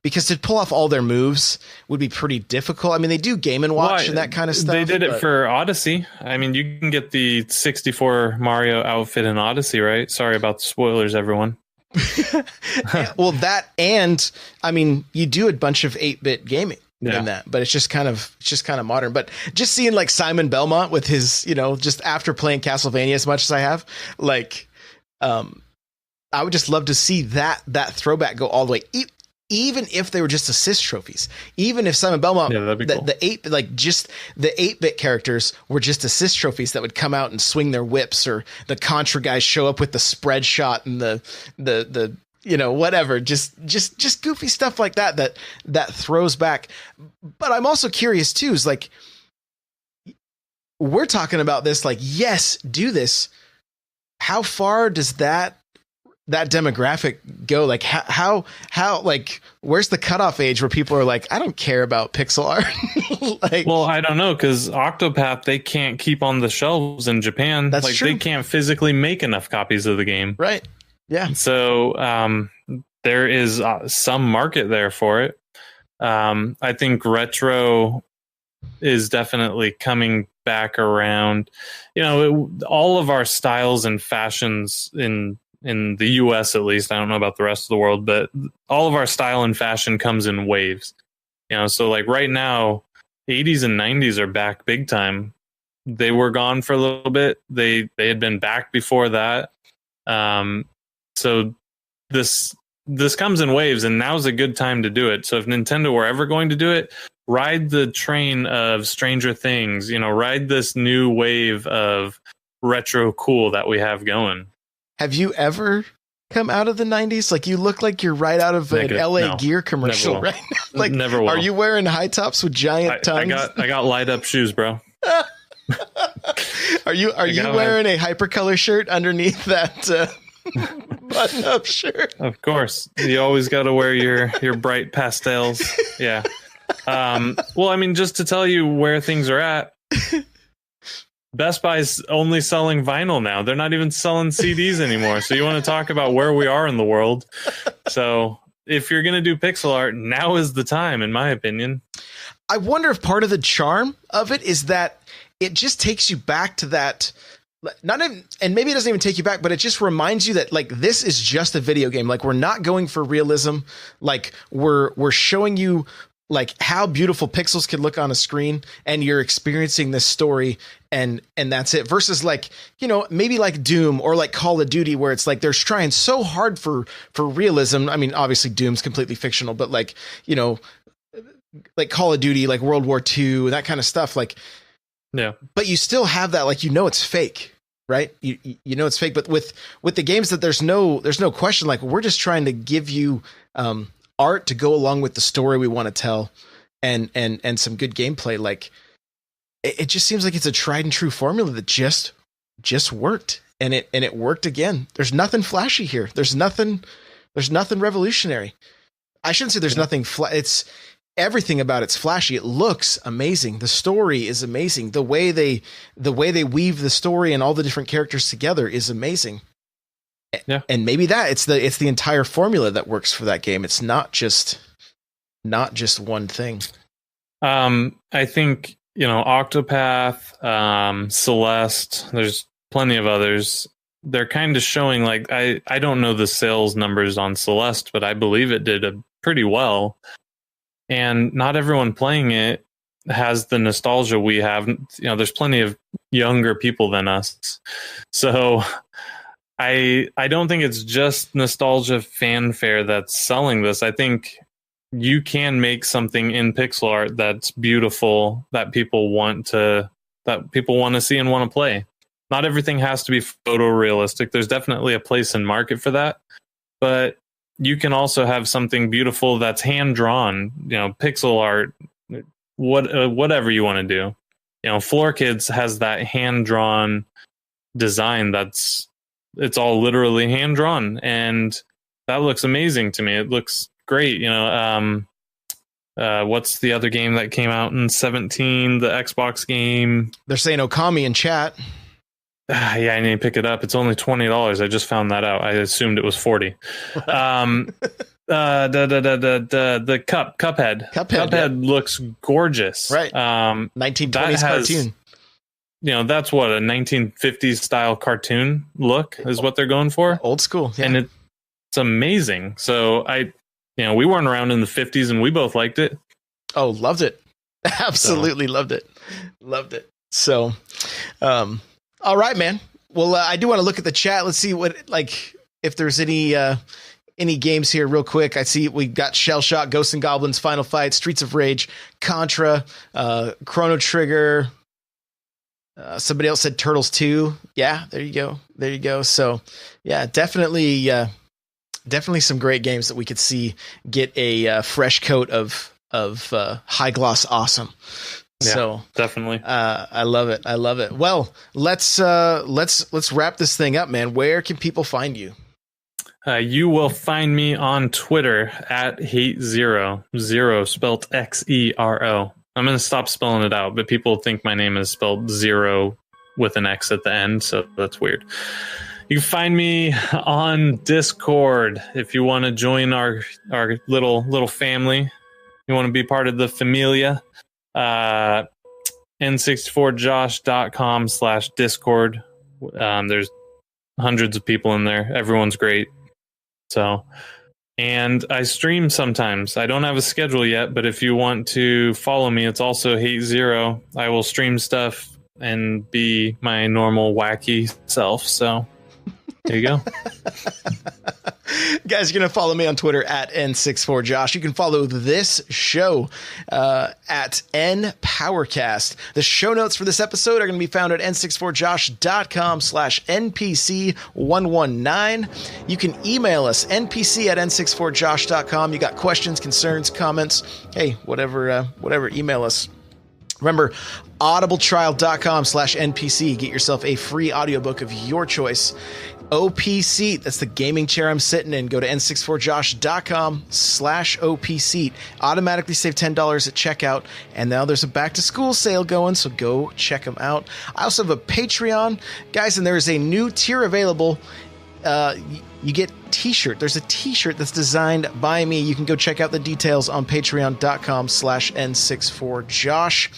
Speaker 1: because to pull off all their moves would be pretty difficult. I mean, they do Game & Watch and that kind of stuff.
Speaker 2: They did it for Odyssey. I mean, you can get the 64 Mario outfit in Odyssey, right? Sorry about the spoilers, everyone.
Speaker 1: Well, that, and I mean, you do a bunch of 8-bit gaming in that, but it's just kind of modern. But just seeing like Simon Belmont with his, just after playing Castlevania as much as I have, like, I would just love to see that throwback go all the way. even if they were just assist trophies, even if Simon Belmont, the 8-bit characters were just assist trophies that would come out and swing their whips, or the Contra guys show up with the spread shot and the whatever, just goofy stuff like that throws back. But I'm also curious too, is like, we're talking about this, like, yes, do this. How far does that demographic go? Like how like, where's the cutoff age where people are like, I don't care about pixel art? Like, well,
Speaker 2: I don't know, because Octopath, they can't keep on the shelves in Japan.
Speaker 1: That's
Speaker 2: like
Speaker 1: true.
Speaker 2: They can't physically make enough copies of the game.
Speaker 1: Right. Yeah.
Speaker 2: So there is some market there for it. I think retro is definitely coming back around. All of our styles and fashions in the US, at least, I don't know about the rest of the world, but all of our style and fashion comes in waves. So like right now, 80s and 90s are back big time. They were gone for a little bit. They had been back before that. So this comes in waves, and now's a good time to do it. So if Nintendo were ever going to do it, ride the train of Stranger Things, ride this new wave of retro cool that we have going.
Speaker 1: Have you ever come out of the 90s? Like, you look like you're right out of an LA Gear commercial, right? Like,
Speaker 2: never will.
Speaker 1: Are you wearing high tops with giant tongues?
Speaker 2: I got light up shoes, bro.
Speaker 1: Are you wearing a hypercolor shirt underneath that button up shirt?
Speaker 2: Of course. You always got to wear your bright pastels. Yeah. Well, I mean, just to tell you where things are at, Best Buy's only selling vinyl now. They're not even selling CDs anymore. So you want to talk about where we are in the world. So if you're going to do pixel art, now is the time, in my opinion.
Speaker 1: I wonder if part of the charm of it is that it just takes you back to that. And maybe it doesn't even take you back, but it just reminds you that, like, this is just a video game. Like, we're not going for realism. Like, we're showing you, like, how beautiful pixels can look on a screen, and you're experiencing this story, and that's it. Versus, like, maybe like Doom or like Call of Duty, where it's like they're trying so hard for realism. I mean, obviously Doom's completely fictional, but like, like Call of Duty, like World War II, that kind of stuff. Like,
Speaker 2: yeah,
Speaker 1: but you still have that, like, it's fake. Right. You it's fake. But with the games that there's no question, like, we're just trying to give you art to go along with the story we want to tell, and some good gameplay. Like, it just seems like it's a tried and true formula that just worked, and it worked again. There's nothing flashy here. There's nothing revolutionary. I shouldn't say there's nothing it's everything about it's flashy. It looks amazing. The story is amazing. The way they weave the story and all the different characters together is amazing.
Speaker 2: Yeah.
Speaker 1: And maybe it's the entire formula that works for that game. It's not just one thing.
Speaker 2: I think, Octopath, Celeste, there's plenty of others. They're kind of showing, like, I don't know the sales numbers on Celeste, but I believe it did pretty well. And not everyone playing it has the nostalgia we have. There's plenty of younger people than us. So I don't think it's just nostalgia fanfare that's selling this. I think you can make something in pixel art that's beautiful, that people want to see and want to play. Not everything has to be photorealistic. There's definitely a place and market for that. But you can also have something beautiful that's hand drawn, pixel art, whatever you want to do. Floor Kids has that hand drawn design it's all literally hand drawn, and that looks amazing to me. It looks great. What's the other game that came out in 2017? The Xbox game.
Speaker 1: They're saying Okami in chat.
Speaker 2: Yeah, I need to pick it up. It's only $20. I just found that out. I assumed it was $40. The Cuphead. Cuphead looks gorgeous.
Speaker 1: Right. 1920s cartoon.
Speaker 2: That's what a 1950s style cartoon look is what they're going for.
Speaker 1: Old school. Yeah.
Speaker 2: And it's amazing. So we weren't around in the 50s, and we both liked it.
Speaker 1: Oh, loved it. Absolutely loved it. Loved it. So, all right, man. Well, I do want to look at the chat. Let's see if there's any any games here real quick. I see we got Shell Shock, Ghosts and Goblins, Final Fight, Streets of Rage, Contra, Chrono Trigger. Somebody else said Turtles 2. Yeah, there you go. So yeah, definitely some great games that we could see get a fresh coat of high gloss awesome.
Speaker 2: Yeah,
Speaker 1: so
Speaker 2: definitely.
Speaker 1: I love it. Well, let's wrap this thing up, man. Where can people find you?
Speaker 2: You will find me on Twitter at HateZero, zero spelled Xero. I'm going to stop spelling it out, but people think my name is spelled zero with an X at the end, so that's weird. You can find me on Discord if you want to join our little family. You want to be part of the familia. N64josh.com/Discord. There's hundreds of people in there. Everyone's great. So, and I stream sometimes. I don't have a schedule yet, but if you want to follow me, it's also HateZero. I will stream stuff and be my normal wacky self. So there you go.
Speaker 1: Guys, you're going to follow me on Twitter at N64Josh. You can follow this show at NPowercast. The show notes for this episode are going to be found at n64josh.com/NPC119. You can email us, npc@n64josh.com. You got questions, concerns, comments. Hey, whatever, email us. Remember, audibletrial.com/NPC. Get yourself a free audiobook of your choice. OP Seat, that's the gaming chair I'm sitting in. Go to n64josh.com/OP Seat. Automatically save $10 at checkout. And now there's a back to school sale going, so go check them out. I also have a Patreon, guys, and there is a new tier available. You get t-shirt. There's a t-shirt that's designed by me. You can go check out the details on patreon.com/N64Josh.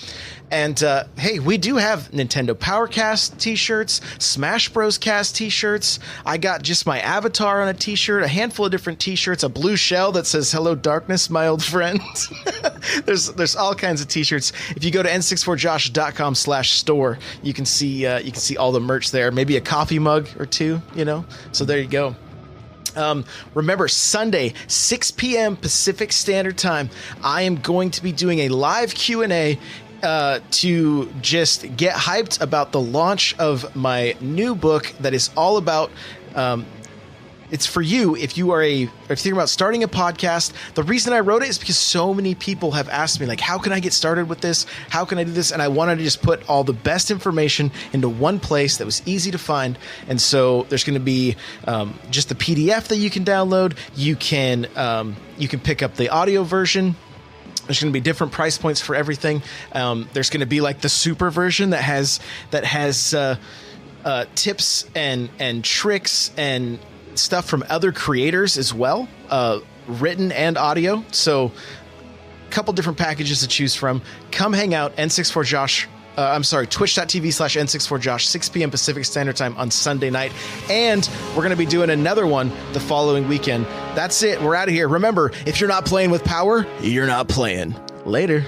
Speaker 1: And hey, we do have Nintendo Powercast t-shirts, Smash Bros. Cast t-shirts. I got just my avatar on a t-shirt, a handful of different t-shirts, a blue shell that says "Hello Darkness, my old friend." There's all kinds of t-shirts. If you go to n64josh.com/store, you can see all the merch there. Maybe a coffee mug or two, So there you go. Remember, Sunday, 6 p.m. Pacific Standard Time, I am going to be doing a live Q&A to just get hyped about the launch of my new book that is all about it's for you if you're thinking about starting a podcast. The reason I wrote it is because so many people have asked me, like, how can I get started with this? How can I do this? And I wanted to just put all the best information into one place that was easy to find. And so there's going to be just the PDF that you can download. You can pick up the audio version. There's going to be different price points for everything. There's going to be like the super version that has tips and tricks and stuff from other creators as well, written and audio. So a couple different packages to choose from. Come hang out, N64Josh. Twitch.tv/N64Josh, 6 p.m. Pacific Standard Time on Sunday night. And we're going to be doing another one the following weekend. That's it. We're out of here. Remember, if you're not playing with power, you're not playing. Later.